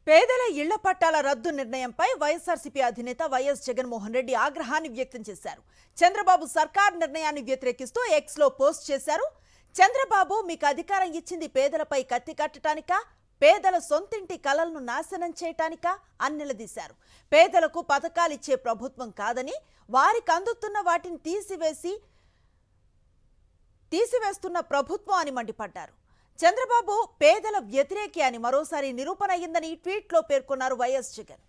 పేదల ఇళ్ల పట్టాల రద్దు నిర్ణయంపై వైఎస్ఆర్సీపీ అధినేత వైఎస్ జగన్మోహన్ రెడ్డి ఆగ్రహాన్ని వ్యక్తం చేశారు. చంద్రబాబు సర్కార్ నిర్ణయాన్ని వ్యతిరేకిస్తూ ఎక్స్ లో పోస్ట్ చేశారు. చంద్రబాబు మీకు అధికారం ఇచ్చింది పేదలపై కత్తి కట్టడానికా, పేదల సొంతింటి కలలను నాశనం చేయటానికా అని నిలదీశారు. పేదలకు పథకాలిచ్చే ప్రభుత్వం కాదని, వారికి అందుతున్న వాటిని తీసివేస్తున్న ప్రభుత్వం అని మండిపడ్డారు. చంద్రబాబు పేదల వ్యతిరేకి అని మరోసారి నిరూపణ అయ్యిందని ట్వీట్లో పేర్కొన్నారు వైఎస్ జగన్.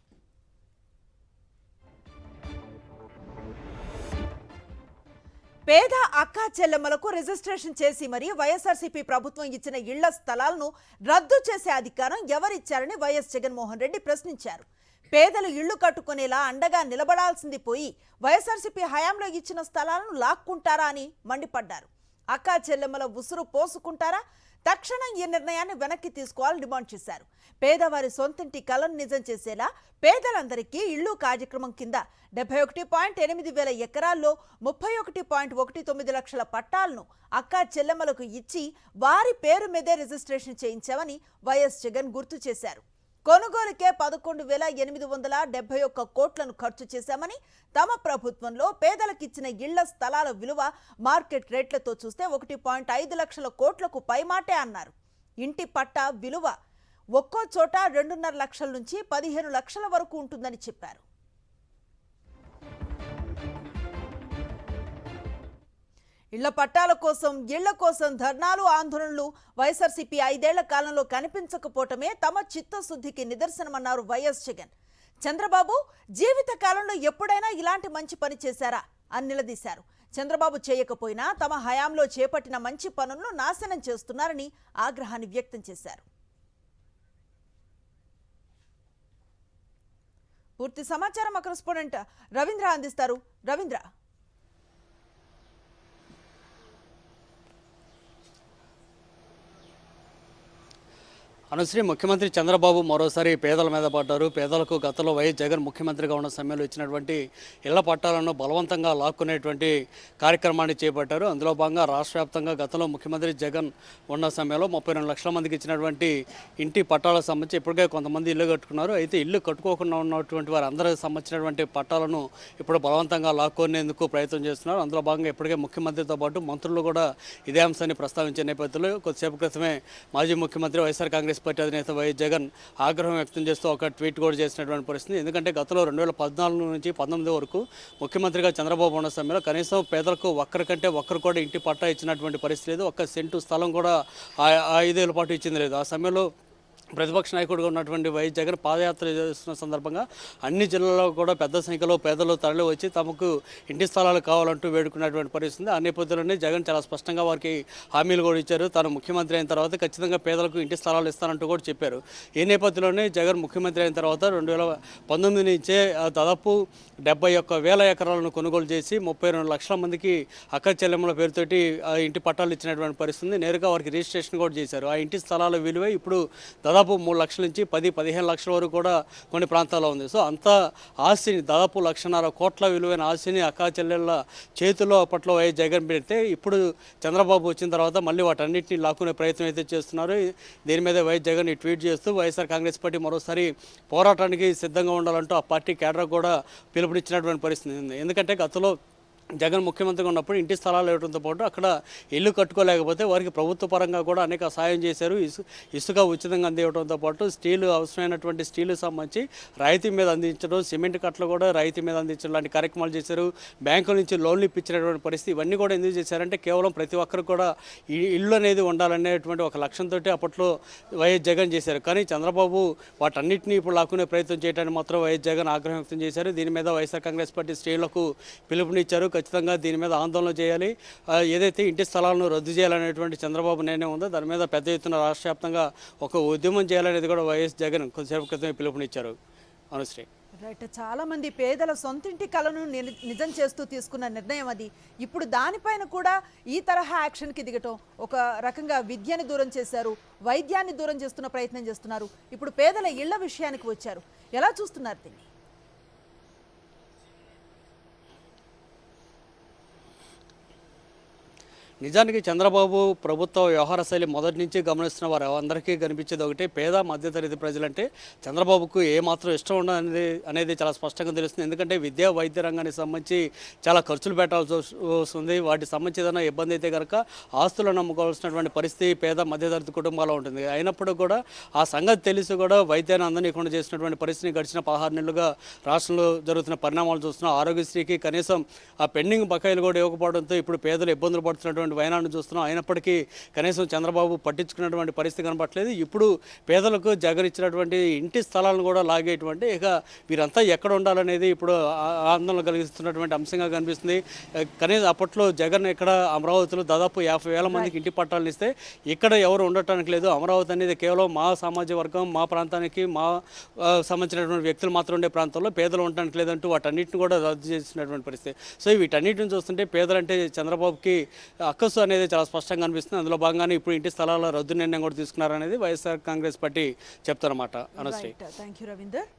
పేద అక్కా చెల్లెమ్మలకు రిజిస్ట్రేషన్ చేసి మరీ వైఎస్ఆర్సీపీ ప్రభుత్వం ఇచ్చిన ఇళ్ల స్థలాలను రద్దు చేసే అధికారం ఎవరిచ్చారని వైఎస్ జగన్మోహన్ రెడ్డి ప్రశ్నించారు. పేదలు ఇళ్లు కట్టుకునేలా అండగా నిలబడాల్సింది పోయి వైఎస్ఆర్సీపీ హయాంలో ఇచ్చిన స్థలాలను లాక్కుంటారా అని మండిపడ్డారు. అక్కా చెల్లెమ్మల ఉసురు పోసుకుంటారా? తక్షణం ఈ నిర్ణయాన్ని వెనక్కి తీసుకోవాలని డిమాండ్ చేశారు. పేదవారి సొంతింటి కలను నిజం చేసేలా పేదలందరికీ ఇళ్లు కార్యక్రమం కింద 71.8 వేల ఎకరాల్లో 31.19 లక్షల పట్టాలను అక్కా చెల్లెమ్మలకు ఇచ్చి వారి పేరు మీదే రిజిస్ట్రేషన్ చేయించామని వైఎస్ జగన్ గుర్తు చేశారు. కొనుగోలుకే 11,871 కోట్లను ఖర్చు చేశామని, తమ ప్రభుత్వంలో పేదలకిచ్చిన ఇళ్ల స్థలాల విలువ మార్కెట్ రేట్లతో చూస్తే 1.5 లక్షల కోట్లకు పైమాటే అన్నారు. ఇంటి పట్టా విలువ ఒక్కో చోట 2.5 లక్షల నుంచి 15 లక్షల వరకు ఉంటుందని చెప్పారు. ఇళ్ల పట్టాల కోసం, ఇళ్ల కోసం ధర్నాలు, ఆందోళనలు వైఎస్ఆర్సీపీ 5 ఏళ్ల కాలంలో కనిపించకపోవటమే తమ చిత్తశుద్ధికి నిదర్శనమన్నారు వైఎస్ జగన్. చంద్రబాబు జీవిత కాలంలో ఎప్పుడైనా ఇలాంటి మంచి పని చేశారా అని నిలదీశారు. చంద్రబాబు చేయకపోయినా తమ హయాంలో చేపట్టిన మంచి పనులను నాశనం చేస్తున్నారని ఆగ్రహాన్ని వ్యక్తం చేశారు. పూర్తి సమాచారం మా కరెస్పాండెంట్ రవీంద్ర అందిస్తారు. రవీంద్ర, అనుశ్రీ, ముఖ్యమంత్రి చంద్రబాబు మరోసారి పేదల మీద పడ్డారు. పేదలకు గతంలో వైఎస్ జగన్ ముఖ్యమంత్రిగా ఉన్న సమయంలో ఇచ్చినటువంటి ఇళ్ల పట్టాలను బలవంతంగా లాక్కునేటువంటి కార్యక్రమాన్ని చేపట్టారు. అందులో భాగంగా రాష్ట్ర వ్యాప్తంగా గతంలో ముఖ్యమంత్రి జగన్ ఉన్న సమయంలో 32 లక్షల మందికి ఇచ్చినటువంటి ఇంటి పట్టాలకు సంబంధించి ఇప్పటికే కొంతమంది ఇల్లు కట్టుకున్నారు. అయితే ఇల్లు కట్టుకోకుండా ఉన్నటువంటి వారు అందరికి సంబంధించినటువంటి పట్టాలను ఇప్పుడు బలవంతంగా లాక్కునేందుకు ప్రయత్నం చేస్తున్నారు. అందులో భాగంగా ఇప్పటికే ముఖ్యమంత్రితో పాటు మంత్రులు కూడా ఇదే అంశాన్ని ప్రస్తావించే నేపథ్యంలో కొద్దిసేపు క్రితమే మాజీ ముఖ్యమంత్రి వైఎస్ఆర్ కాంగ్రెస్ పార్టీ అధినేత వైఎస్ జగన్ ఆగ్రహం వ్యక్తం చేస్తూ ఒక ట్వీట్ కూడా చేసినటువంటి పరిస్థితి. ఎందుకంటే గతంలో 2014 నుంచి 19 వరకు ముఖ్యమంత్రిగా చంద్రబాబు ఉన్న సమయంలో కనీసం పేదలకు ఒక్కరికంటే ఒక్కరు కూడా ఇంటి పట్టా ఇచ్చినటువంటి పరిస్థితి లేదు. ఒక్క సెంటు స్థలం కూడా 5 ఏళ్ల పాటు ఇచ్చింది లేదు. ఆ సమయంలో ప్రతిపక్ష నాయకుడిగా ఉన్నటువంటి వైఎస్ జగన్ పాదయాత్ర చేస్తున్న సందర్భంగా అన్ని జిల్లాల్లో కూడా పెద్ద సంఖ్యలో పేదలు తరలి వచ్చి తమకు ఇంటి స్థలాలు కావాలంటూ వేడుకున్నటువంటి పరిస్థితి. ఆ నేపథ్యంలోనే జగన్ చాలా స్పష్టంగా వారికి హామీలు కూడా ఇచ్చారు. తాను ముఖ్యమంత్రి అయిన తర్వాత ఖచ్చితంగా పేదలకు ఇంటి స్థలాలు ఇస్తానంటూ కూడా చెప్పారు. ఈ నేపథ్యంలోనే జగన్ ముఖ్యమంత్రి అయిన తర్వాత 2019 నుంచే దాదాపు 71,000 ఎకరాలను కొనుగోలు చేసి 32 లక్షల మందికి అక్క చెల్లెమ్మల పేరుతోటి ఇంటి పట్టాలు ఇచ్చినటువంటి పరిస్థితి. నేరుగా వారికి రిజిస్ట్రేషన్ కూడా చేశారు. ఆ ఇంటి స్థలాల విలువ ఇప్పుడు దాదాపు 3 లక్షల నుంచి 10-15 లక్షల వరకు కూడా కొన్ని ప్రాంతాల్లో ఉంది. సో అంత ఆస్తిని, దాదాపు 1.5 కోట్ల విలువైన ఆస్తిని అక్కా చెల్లెళ్ళ చేతుల్లో అప్పట్లో వైఎస్ జగన్ పెడితే ఇప్పుడు చంద్రబాబు వచ్చిన తర్వాత మళ్ళీ వాటన్నిటిని లాక్కునే ప్రయత్నం అయితే చేస్తున్నారు. దీని మీద వైఎస్ జగన్ ట్వీట్ చేస్తూ వైఎస్ఆర్ కాంగ్రెస్ పార్టీ మరోసారి పోరాటానికి సిద్ధంగా ఉండాలంటూ ఆ పార్టీ కేడర్ కూడా పిలుపునిచ్చినటువంటి పరిస్థితి ఉంది. ఎందుకంటే గతంలో జగన్ ముఖ్యమంత్రిగా ఉన్నప్పుడు ఇంటి స్థలాలు ఇవ్వడంతో పాటు అక్కడ ఇల్లు కట్టుకోలేకపోతే వారికి ప్రభుత్వ పరంగా కూడా అనేక సాయం చేశారు. ఇసుక ఉచితంగా అందివ్వడంతో పాటు స్టీలు, అవసరమైనటువంటి స్టీలు సంబంధించి రాయితీ మీద అందించడం, సిమెంట్ కట్టలు కూడా రాయితీ మీద అందించడం లాంటి కార్యక్రమాలు చేశారు. బ్యాంకుల నుంచి లోన్లు ఇప్పించినటువంటి పరిస్థితి. ఇవన్నీ కూడా ఎందుకు చేశారంటే కేవలం ప్రతి ఒక్కరు కూడా ఇల్లు అనేది ఉండాలనేటువంటి ఒక లక్ష్యంతో అప్పట్లో వైఎస్ జగన్ చేశారు. కానీ చంద్రబాబు వాటన్నిటిని ఇప్పుడు లాక్కునే ప్రయత్నం చేయడానికి మాత్రం వైఎస్ జగన్ ఆగ్రహం వ్యక్తం చేశారు. దీని మీద వైఎస్ఆర్ కాంగ్రెస్ పార్టీ శ్రేణులకు పిలుపునిచ్చారు. ఖచ్చితంగా దీని మీద ఆందోళన చేయాలి. ఏదైతే ఇంటి స్థలాలను రద్దు చేయాలనేటువంటి చంద్రబాబు నిర్ణయం ఉందో దాని మీద పెద్ద ఎత్తున రాష్ట్ర వ్యాప్తంగా ఒక ఉద్యమం చేయాలనేది కూడా వైఎస్ జగన్ కొద్దిసేపు క్రితమే పిలుపునిచ్చారు. అనుశ్రీ, రైట్, చాలా మంది పేదల సొంతింటి కలను నిజం చేస్తూ తీసుకున్న నిర్ణయం అది. ఇప్పుడు దానిపైన కూడా ఈ తరహా యాక్షన్కి దిగటం, ఒక రకంగా విద్యని దూరం చేశారు, వైద్యాన్ని దూరం చేస్తున్న ప్రయత్నం చేస్తున్నారు. ఇప్పుడు పేదల ఇళ్ల విషయానికి వచ్చారు. ఎలా చూస్తున్నారు దీన్ని? నిజానికి చంద్రబాబు ప్రభుత్వ వ్యవహార శైలి మొదటి నుంచి గమనిస్తున్న వారు అందరికీ కనిపించేది ఒకటి, పేద మధ్యతరగతి ప్రజలంటే చంద్రబాబుకు ఏమాత్రం ఇష్టం ఉండదు అనేది చాలా స్పష్టంగా తెలుస్తుంది. ఎందుకంటే విద్యా వైద్య రంగానికి సంబంధించి చాలా ఖర్చులు పెట్టాల్సి వస్తుంది. వాటికి సంబంధించి ఏదైనా ఇబ్బంది అయితే కనుక ఆస్తులను నమ్ముకోవాల్సినటువంటి పరిస్థితి పేద మధ్యతరగతి కుటుంబాల్లో ఉంటుంది. అయినప్పుడు కూడా ఆ సంగతి తెలిసి కూడా వైద్యాన్ని అందనీయకుండా చేసినటువంటి పరిస్థితిని గడిచిన 16 నెలలుగా రాష్ట్రంలో జరుగుతున్న పరిణామాలు చూస్తున్నాం. ఆరోగ్యశ్రీకి కనీసం ఆ పెండింగ్ బకాయిలు కూడా ఇవ్వకపోవడంతో ఇప్పుడు పేదలు ఇబ్బందులు పడుతున్నటువంటి వైనాన్ని చూస్తున్నాం. అయినప్పటికీ కనీసం చంద్రబాబు పట్టించుకున్నటువంటి పరిస్థితి కనపట్లేదు. ఇప్పుడు పేదలకు జగన్ ఇచ్చినటువంటి ఇంటి స్థలాలను కూడా లాగేటువంటి ఇక వీరంతా ఎక్కడ ఉండాలనేది ఇప్పుడు ఆందోళన కలిగిస్తున్నటువంటి అంశంగా కనిపిస్తుంది. కనీసం అప్పట్లో జగన్ ఇక్కడ అమరావతిలో దాదాపు 50,000 మందికి ఇంటి పట్టాలను ఇస్తే ఇక్కడ ఎవరు ఉండటానికి లేదు. అమరావతి అనేది కేవలం మా సామాజిక వర్గం, మా ప్రాంతానికి మా సంబంధించినటువంటి వ్యక్తులు మాత్రం ఉండే ప్రాంతంలో పేదలు ఉండటానికి లేదంటూ వాటన్నిటిని కూడా రద్దు చేసినటువంటి పరిస్థితి. సో వీటన్నిటిని చూస్తుంటే పేదలంటే చంద్రబాబుకి అక్కసు అనేది చాలా స్పష్టంగా అనిపిస్తుంది. అందులో భాగంగానే ఇప్పుడు ఇంటి స్థలాల రద్దు నిర్ణయం కూడా తీసుకున్నారనేది వైఎస్ఆర్ కాంగ్రెస్ పార్టీ చెప్తారన్నమాట. Anushree, thank you Ravinder.